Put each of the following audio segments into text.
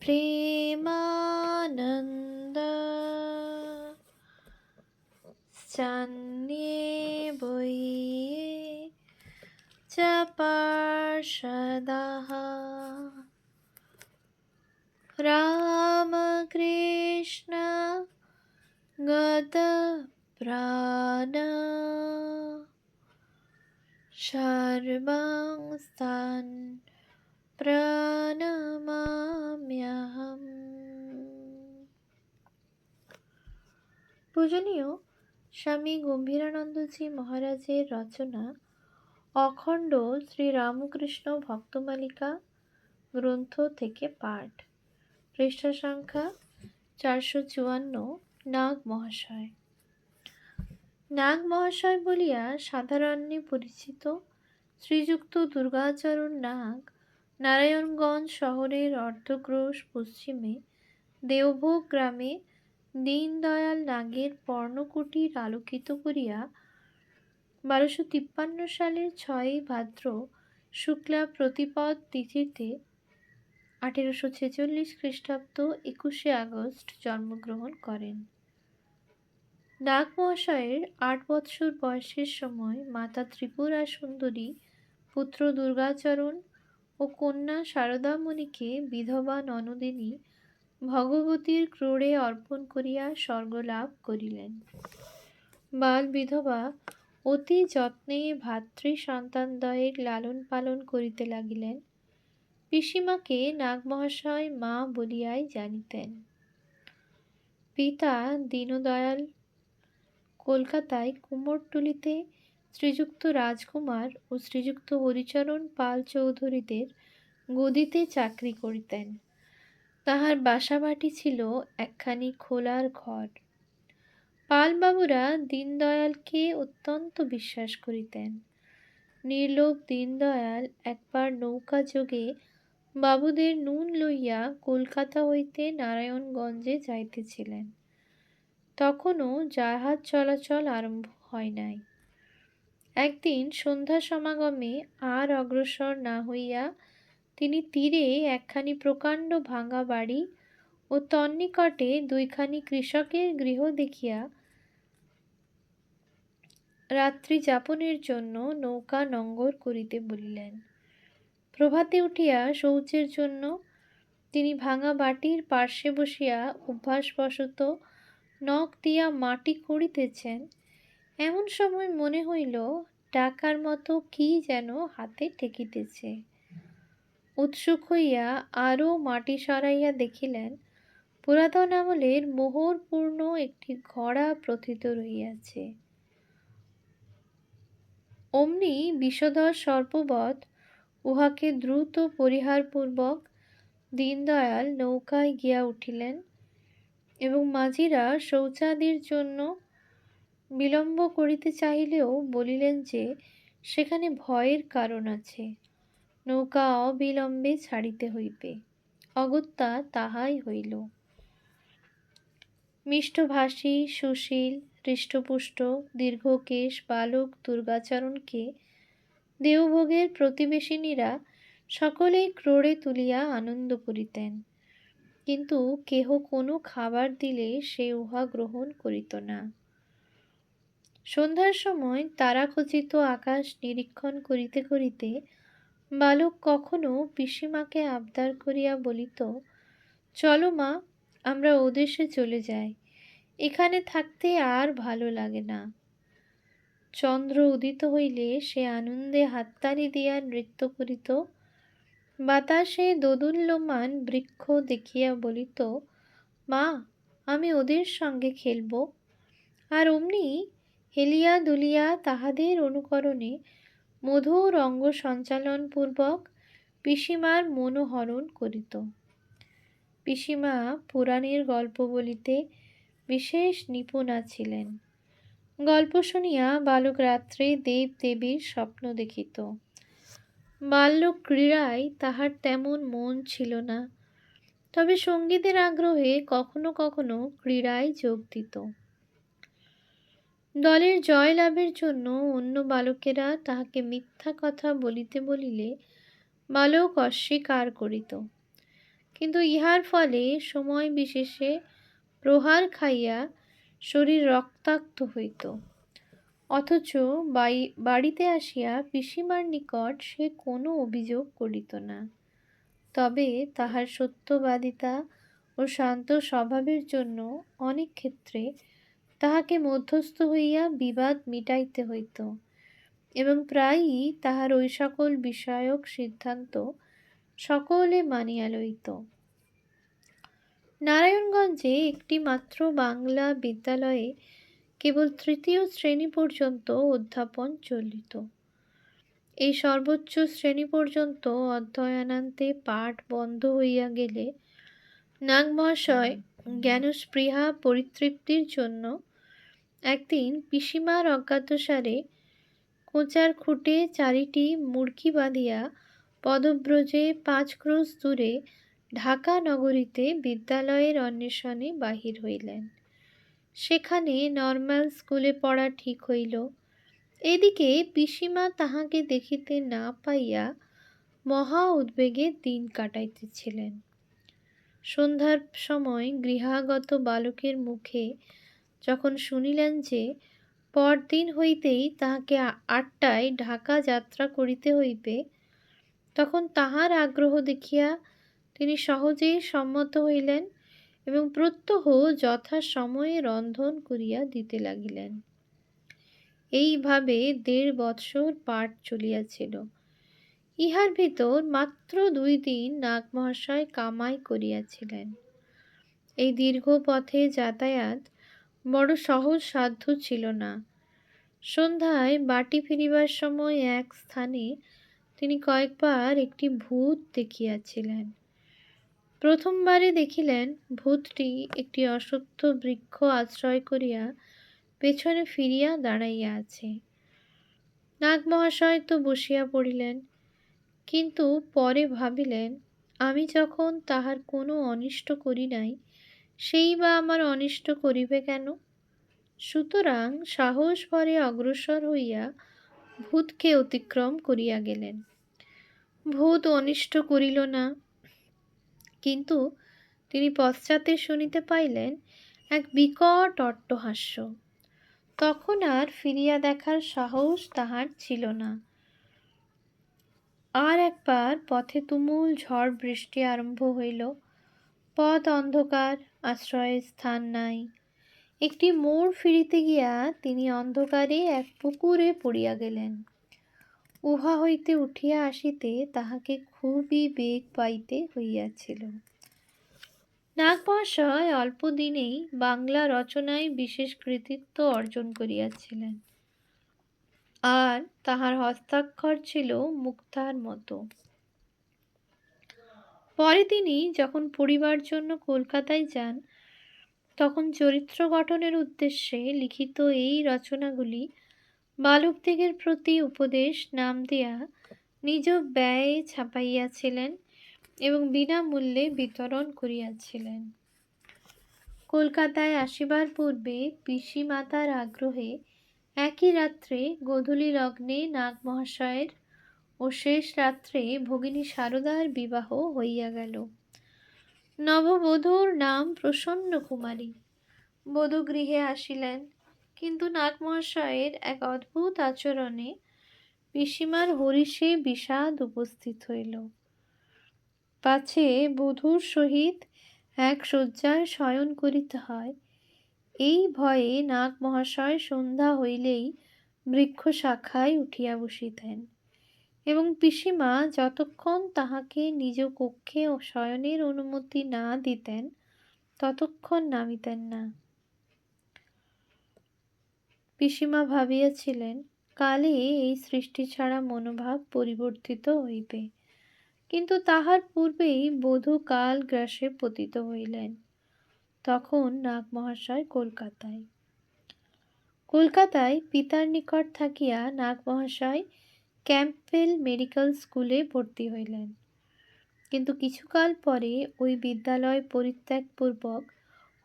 প্রেমানন্দ চান্যে বইয়ে চ পার্ষদাঃ রামকৃষ্ণ গতপ্রাণ সর্বং স্তান প্রণমাম্যহম। পূজনীয় স্বামী গম্ভীরানন্দজি মহারাজের রচনা অখণ্ড শ্রী রামকৃষ্ণ ভক্তমালিকা গ্রন্থ থেকে পাঠ, পৃষ্ঠা সংখ্যা 454। নাগ মহাশয়। নাগ মহাশয় বলিয়া সাধারণে পরিচিত শ্রীযুক্ত দুর্গাচরণ নাগ নারায়ণগঞ্জ শহরের অর্ধক্রোশ পশ্চিমে দেওভোগ গ্রামে দীনদয়াল নাগের পর্ণকুটির আলোকিত করিয়া 1253 সালের 6ই ভাদ্র শুক্লা প্রতিপদ তিথিতে 1846 খ্রিস্টাব্দ 21শে আগস্ট জন্মগ্রহণ করেন। নাগ মহাশয়ের 8 বৎসর বয়সের সময় মাতা ত্রিপুরা সুন্দরী পুত্র দুর্গাচরণ ও কন্যা শারদামণিকে বিধবা ননদিনী ভগবতীর ক্রোড়ে অর্পণ করিয়া স্বর্গলাভ করিলেন। বাল বিধবা অতি যত্নে ভাতৃ সন্তানদ্বয়ের লালন পালন করিতে লাগিলেন। পিসিমাকে নাগমহাশয় মা বলিয়াই জানিতেন। পিতা দীনদয়াল কলকাতায় কুমোরটুলিতে শ্রীযুক্ত রাজকুমার ও শ্রীযুক্ত হরিচরণ পাল চৌধুরীদের গদিতে চাকরি করিতেন। তাহার বাসাবাটি ছিল একখানি খোলার ঘর। পালবাবুরা দীনদয়ালকে অত্যন্ত বিশ্বাস করিতেন। নির্লোভ দীনদয়াল একবার নৌকা যোগে বাবুদের নুন লইয়া কলকাতা হইতে নারায়ণগঞ্জে যাইতেছিলেন। তখনও জাহাজ চলাচল আরম্ভ হয় নাই। একদিন সন্ধ্যা সমাগমে আর অগ্রসর না হইয়া তিনি তীরে একখানি প্রকাণ্ড ভাঙা বাড়ি ও তন্নিকটে দুইখানি কৃষকের গৃহ দেখিয়া রাত্রি যাপনের জন্য নৌকা নঙ্গর করিতে বলিলেন। প্রভাতে উঠিয়া শৌচের জন্য তিনি ভাঙা বাটির পার্শ্বে বসিয়া অভ্যাসবশত নখ দিয়া মাটি খুঁড়িতেছেন। এমন সময় মনে হইল টাকার মতো কি যেন হাতে ঠেকিতেছে। উৎসুক হইয়া আরও মাটি সরাইয়া দেখিলেন পুরাতন আমলের মোহরপূর্ণ একটি ঘড়া প্রথিত রহিয়াছে। অমনি বিষধর সর্পবৎ উহাকে দ্রুত পরিহারপূর্বক দীনদয়াল নৌকায় গিয়া উঠিলেন এবং মাঝিরা শৌচাদির জন্য বিলম্ব করিতে চাহিলেও বলিলেন যে সেখানে ভয়ের কারণ আছে, নৌকা অবিলম্বে ছাড়িতে হইবে। অগত্যা তাহাই হইল। মিষ্টভাষী সুশীল হৃষ্টপুষ্ট দীর্ঘকেশ বালক দুর্গাচরণকে দেওভোগের প্রতিবেশিনীরা সকলেই ক্রোড়ে তুলিয়া আনন্দ করিতেন, কিন্তু কেহ কোনো খাবার দিলে সে উহা গ্রহণ করিত না। সন্ধ্যার সময় তারাখচিত আকাশ নিরীক্ষণ করিতে করিতে বালক কখনো পিসিমাকে আবদার করিয়া বলিত, চলো মা, আমরা ওদেশে চলে যাই, এখানে থাকতে আর ভালো লাগে না। চন্দ্র উদিত হইলে সে আনন্দে হাততালি দিয়া নৃত্য করিত। বাতাসে দোদুল্যমান বৃক্ষ দেখিয়া বলিত, মা, আমি ওদের সঙ্গে খেলব। আর অমনি হেলিয়া দুলিয়া তাহাদের অনুকরণে মধুর অঙ্গ সঞ্চালন পূর্বক পিসিমার মনোহরণ করিত। পিসিমা পুরাণের গল্প বলিতে বিশেষ নিপুণা ছিলেন। গল্প শুনিয়া বালক রাত্রে দেব দেবীর স্বপ্ন দেখিত। বাল্য ক্রীড়ায় তাহার তেমন মন ছিল না, তবে সঙ্গীতের আগ্রহে কখনো কখনো ক্রীড়ায় যোগ দিত। দলের জয় লাভের জন্য অন্য বালকেরা তাহাকে মিথ্যা কথা বলিতে বলিলে বালক অস্বীকার করিত, কিন্তু ইহার ফলে সময় বিশেষে প্রহার খাইয়া শরীর রক্তাক্ত হইত। অথচ বাড়িতে আসিয়া পিসিমার নিকট সে কোনো অভিযোগ করিত না। তবে তাহার সত্যবাদিতা ও শান্ত স্বভাবের জন্য অনেক ক্ষেত্রে তাহাকে মধ্যস্থ হইয়া বিবাদ মিটাইতে হইত এবং প্রায়ই তাহার ওই সকল বিষয়ক সিদ্ধান্ত সকলে মানিয়া লইত। নারায়ণগঞ্জে একটি মাত্র বাংলা বিদ্যালয়ে কেবল তৃতীয় শ্রেণী পর্যন্ত অধ্যাপন চলিত। এই সর্বোচ্চ শ্রেণী পর্যন্ত অধ্যয়নান্তে পাঠ বন্ধ হইয়া গেলে নাগ মহাশয় জ্ঞানস্পৃহা পরিতৃপ্তির জন্য একদিন পিসিমার অজ্ঞাতসারে কোঁচার খুঁটে চারিটি মুড়কি বাঁধিয়া পদব্রজে 5 ক্রোশ দূরে ঢাকা নগরীতে বিদ্যালয়ের অন্বেষণে বাহির হইলেন। সেখানে নর্মাল স্কুলে পড়া ঠিক হইল। এদিকে পিসিমা তাহাকে দেখিতে না পাইয়া মহা উদ্বেগে দিন কাটাইতেছিলেন। সন্ধ্যার সময় গৃহাগত বালকের মুখে যখন শুনিলেন যে পরদিন হইতেই তাহাকে 8টায় ঢাকা যাত্রা করিতে হইবে, তখন তাহার আগ্রহ দেখিয়া তিনি সহজেই সম্মত হইলেন এবং প্রত্যহ যথাসময়ে রন্ধন করিয়া দিতে লাগিলেন। এইভাবে 1.5 বৎসর পাঠ চলিয়াছিল। ইহার ভিতর মাত্র 2 দিন নাগমহাশয় কামাই করিয়াছিলেন। এই দীর্ঘ পথে যাতায়াত বড় সহজ সাধ্য ছিল না। সন্ধ্যায় বাটি ফিরিবার সময় এক স্থানে তিনি কয়েকবার একটি ভূত দেখিয়াছিলেন। প্রথমবারে দেখিলেন ভূতটি একটি অশ্বত্থ বৃক্ষ আশ্রয় করিয়া পেছনে ফিরিয়া দাঁড়াইয়া আছে। নাগমহাশয় তো বসিয়া পড়িলেন, কিন্তু পরে ভাবিলেন, আমি যখন তাহার কোনো অনিষ্ট করি নাই, সেই বা আমার অনিষ্ট করিবে কেন? সুতরাং সাহস ভরে অগ্রসর হইয়া ভূতকে অতিক্রম করিয়া গেলেন। ভূত অনিষ্ট করিল না, কিন্তু তিনি পশ্চাতে শুনিতে পাইলেন এক বিকট অট্টহাস্য। তখন আর ফিরিয়া দেখার সাহস তাহার ছিল না। আর একবার পথে তুমুল ঝড় বৃষ্টি আরম্ভ হইল। পথ অন্ধকার, আশ্রয়ের স্থান নাই। একটি মোড় ফিরিতে গিয়া তিনি অন্ধকারে এক পুকুরে পড়িয়া গেলেন। উহা হইতে উঠিয়া আসিতে তাহাকে খুবই বেগ পাইতে হইয়াছিল। নাগমহাশয় অল্প দিনেই বাংলা রচনায় বিশেষ কৃতিত্ব অর্জন করিয়াছিলেন, আর তাহার হস্তাক্ষর ছিল মুক্তার মতো। পরে তিনি যখন পড়িবার জন্য কলকাতায় যান, তখন চরিত্র গঠনের উদ্দেশ্যে লিখিত এই রচনাগুলি বালকদিগের প্রতি উপদেশ নাম দিয়া নিজ ব্যয়ে ছাপাইয়াছিলেন এবং বিনামূল্যে বিতরণ করিয়াছিলেন। কলকাতায় আসিবার পূর্বে পিসিমাতার আগ্রহে একই রাত্রে গোধূলি লগ্নে নাগমহাশয়ের ও শেষ রাত্রে ভগিনী সারদার বিবাহ হইয়া গেল। নববধূর নাম প্রসন্ন কুমারী। বধূ গৃহে আসিলেন, কিন্তু নাগমহাশয়ের এক অদ্ভুত আচরণে পিসিমার হরিষে বিষাদ উপস্থিত হইল। পাছে বধূর সহিত এক শয্যায় শয়ন করিতে হয়, এই ভয়ে নাগমহাশয় সন্ধ্যা হইলেই বৃক্ষ শাখায় উঠিয়া বসিতেন এবং পিসিমা যতক্ষণ তাহাকে নিজ কক্ষে শয়নের অনুমতি না দিতেন ততক্ষণ নামিতেন না। পিসিমা ভাবিয়াছিলেন, কালে এই সৃষ্টি ছাড়া মনোভাব পরিবর্তিত হইবে, কিন্তু তাহার পূর্বেই বধূ কাল গ্রাসে পতিত হইলেন। তখন নাগমহাশয় কলকাতায়। কলকাতায় পিতার নিকট থাকিয়া নাগমহাশয় ক্যাম্পবেল মেডিকেল স্কুলে ভর্তি হইলেন, কিন্তু কিছুকাল পরে ওই বিদ্যালয় পরিত্যাগপূর্বক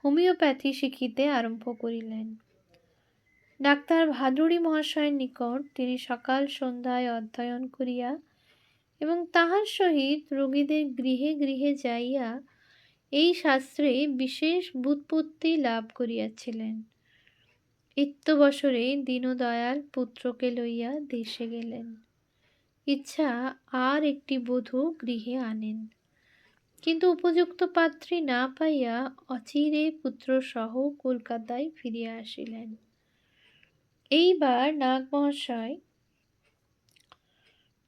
হোমিওপ্যাথি শিখিতে আরম্ভ করিলেন। ডাক্তার ভাদুড়ী মহাশয়ের নিকট তিনি সকাল সন্ধ্যায় অধ্যয়ন করিয়া এবং তাহার সহিত রোগীদের গৃহে গৃহে যাইয়া এই শাস্ত্রে বিশেষ ব্যুৎপত্তি লাভ করিয়াছিলেন। ইত্যবসরে দীনদয়াল পুত্রকে লইয়া দেশে গেলেন। ইচ্ছা আর একটি বধূ গৃহে আনেন, কিন্তু উপযুক্ত পাত্রী না পাইয়া অচিরে পুত্রসহ কলকাতায় ফিরিয়া আসিলেন। এইবার নাগ মহাশয়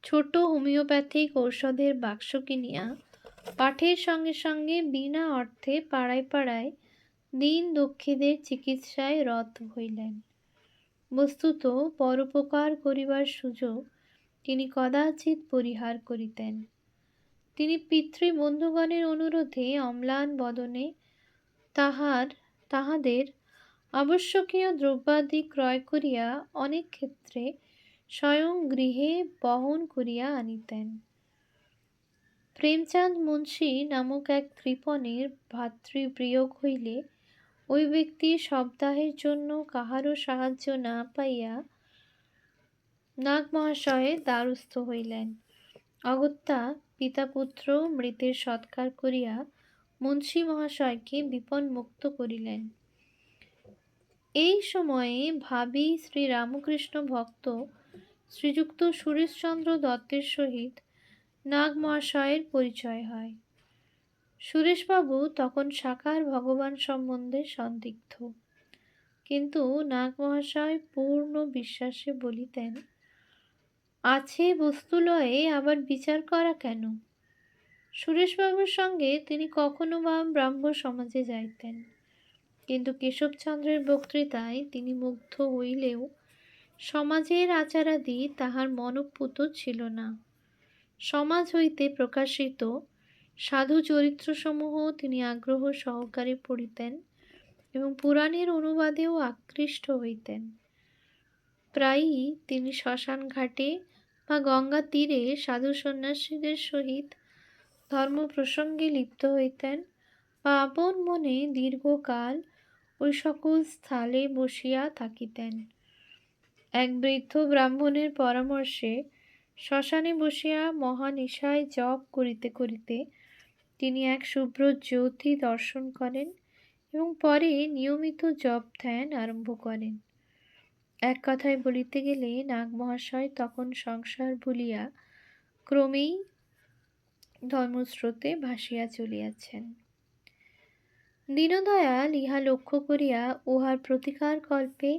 ছোট হোমিওপ্যাথিক ঔষধের বাক্স কিনিয়া পাঠের সঙ্গে সঙ্গে বিনা অর্থে পাড়ায় পাড়ায় দীন দুঃখীদের চিকিৎসায় রত হইলেন। বস্তুত পরোপকার করিবার সুযোগ তিনি কদাচিৎ পরিহার করিতেন। তিনি পিতৃবন্ধুগণের অনুরোধে অম্লান বদনে তাহাদের আবশ্যকীয় দ্রব্যাদি ক্রয় করিয়া অনেক ক্ষেত্রে স্বয়ং গৃহে বহন করিয়া আনিতেন। প্রেমচাঁদ মুন্সী নামক এক কৃপণের ভাতৃবিয়োগ হইলে ওই ব্যক্তি সপ্তাহের জন্য কাহারও সাহায্য না পাইয়া নাগ মহাশয়ের দ্বারস্থ হইলেন। অগত্যা পিতাপুত্র মৃতের সৎকার করিয়া মুন্সী মহাশয়কে বিপন্মুক্ত করিলেন। এই সময়ে ভাবী শ্রীরামকৃষ্ণ ভক্ত শ্রীযুক্ত সুরেশচন্দ্র দত্তের সহিত নাগ মহাশয়ের পরিচয় হয়। সুরেশবাবু তখন সাকার ভগবান সম্বন্ধে সন্দিগ্ধ, কিন্তু নাগ মহাশয় পূর্ণ বিশ্বাসে বলিতেন, আছে বস্তুলয়ে আবার বিচার করা কেন? সুরেশবাবুর সঙ্গে তিনি কখনো বা ব্রাহ্ম সমাজে যাইতেন, কিন্তু কেশবচন্দ্রের বক্তৃতায় তিনি মুগ্ধ হইলেও সমাজের আচারাদি তাহার মনঃপূত ছিল না। সমাজ হইতে প্রকাশিত সাধু চরিত্রসমূহ তিনি আগ্রহ সহকারে পড়িতেন এবং পুরাণের অনুবাদেও আকৃষ্ট হইতেন। প্রায়ই তিনি শ্মশান ঘাটে বা গঙ্গা তীরে সাধু সন্ন্যাসীদের সহিত ধর্ম প্রসঙ্গে লিপ্ত হইতেন বা আপন মনে দীর্ঘকাল ওই সকল স্থলে বসিয়া থাকিতেন। এক বৃদ্ধ ব্রাহ্মণের পরামর্শে শ্মশানে বসিয়া মহানিশায় জপ করিতে করিতে তিনি এক শুভ্র জ্যোতি দর্শন করেন এবং পরে নিয়মিত জপ ধ্যান আরম্ভ করেন। এক কথায় বলিতে গেলে নাগ মহাশয় তখন সংসার ভুলিয়া ক্রমেই ধর্মস্রোতে ভাসিয়া চলিয়াছেন। দীনদয়াল ইহা লক্ষ্য করিয়া উহার প্রতিকার কল্পে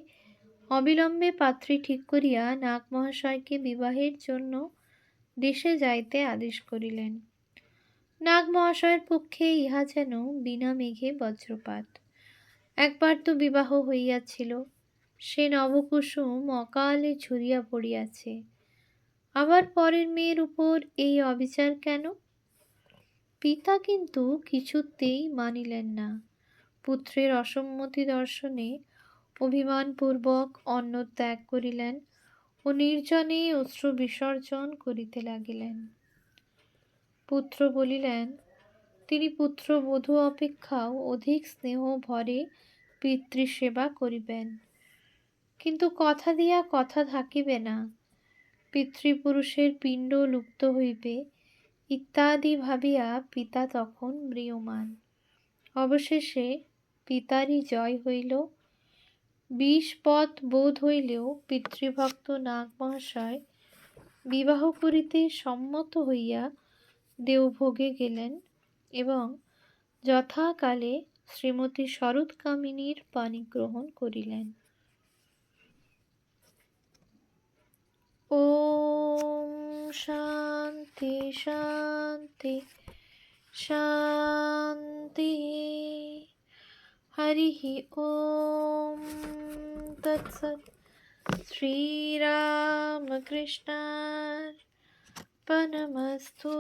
অবিলম্বে পাত্রী ঠিক করিয়া নাগ মহাশয়কে বিবাহের জন্য দেশে যাইতে আদেশ করিলেন। নাগ মহাশয়ের পক্ষে ইহা যেন বিনা মেঘে বজ্রপাত। একবার তো বিবাহ হইয়াছিল, সে নবকুসুম অকালে ঝরিয়া পড়িয়াছে, আবার পরের মেয়ের উপর এই অবিচার কেন? পিতা কিন্তু কিছুতেই মানিলেন না। পুত্রের অসম্মতি দর্শনে অভিমানপূর্বক অন্ন ত্যাগ করিলেন ও নির্জনে অশ্রু বিসর্জন করিতে লাগিলেন। পুত্র বলিলেন, তিনি পুত্রবধূ অপেক্ষাও অধিক স্নেহ ভরে পিতৃসেবা করিবেন, কিন্তু কথা দিয়া কথা থাকিবে না, পিতৃপুরুষের পিণ্ড লুপ্ত হইবে ইত্যাদি ভাবিয়া পিতা তখন ম্রিয়মাণ। অবশেষে পিতারই জয় হইল। 20 পথ বোধ হইলেও পিতৃভক্ত নাগ মহাশয় বিবাহ করিতে সম্মত হইয়া দেওভোগে গেলেন এবং যথাকালে শ্রীমতী শরৎকামিনীর পাণি গ্রহণ করিলেন। ওম শান্তি শান্তি শান্তি। হরি ওম তৎসৎ। শ্রীরামকৃষ্ণার্পণমস্তু।